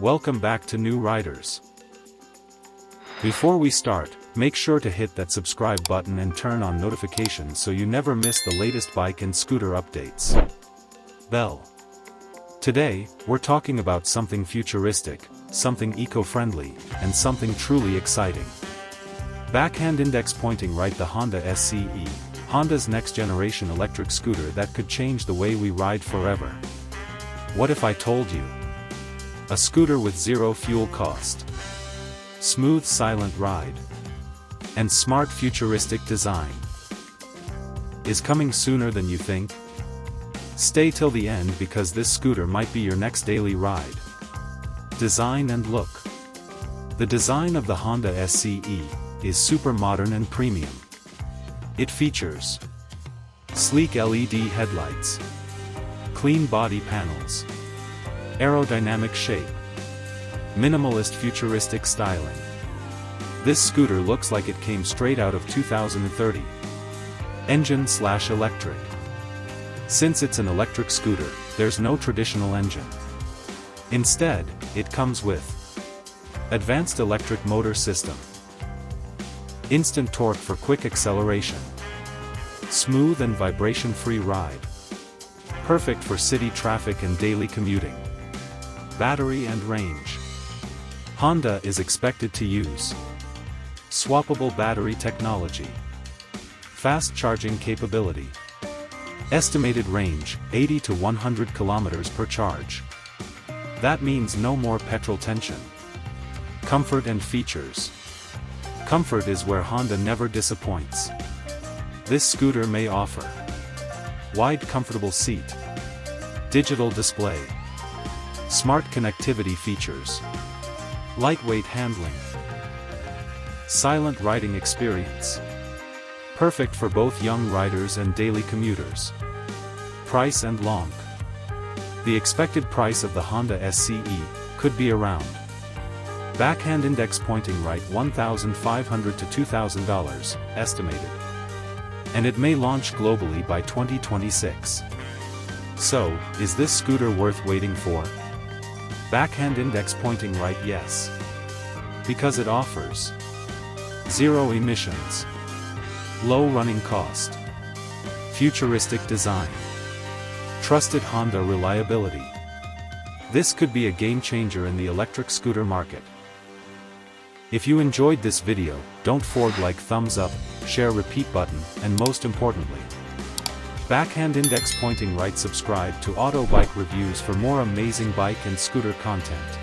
Welcome back to New Riders. Before we start, make sure to hit that subscribe button and turn on notifications so you never miss the latest bike and scooter updates. Bell. Today, we're talking about something futuristic, something eco-friendly, and something truly exciting. Backhand index pointing right, the Honda SCE, Honda's next-generation electric scooter that could change the way we ride forever. What if I told you? A scooter with zero fuel cost, smooth silent ride, and smart futuristic design is coming sooner than you think? Stay till the end because this scooter might be your next daily ride. Design and look. The design of the Honda SCE is super modern and premium. It features sleek LED headlights, clean body panels, aerodynamic shape, minimalist futuristic styling. This scooter looks like it came straight out of 2030. Engine/electric. Since it's an electric scooter, there's no traditional engine. Instead, it comes with advanced electric motor system, instant torque for quick acceleration, smooth and vibration-free ride, perfect for city traffic and daily commuting. Battery and range. Honda is expected to use swappable battery technology, fast charging capability, estimated range 80 to 100 kilometers per charge. That means no more petrol tension. Comfort and features. Comfort is where Honda never disappoints. This scooter may offer wide comfortable seat, digital display, smart connectivity features, lightweight handling, silent riding experience. Perfect for both young riders and daily commuters. Price and launch. The expected price of the Honda SCE could be around backhand index pointing right $1,500 to $2,000, estimated. And it may launch globally by 2026. So, is this scooter worth waiting for? Backhand index pointing right, yes. Because it offers zero emissions, low running cost, futuristic design, trusted Honda reliability. This could be a game changer in the electric scooter market. If you enjoyed this video, don't forget like, thumbs up, share, repeat button, and most importantly, backhand index pointing right. Subscribe to Auto Bike Reviews for more amazing bike and scooter content.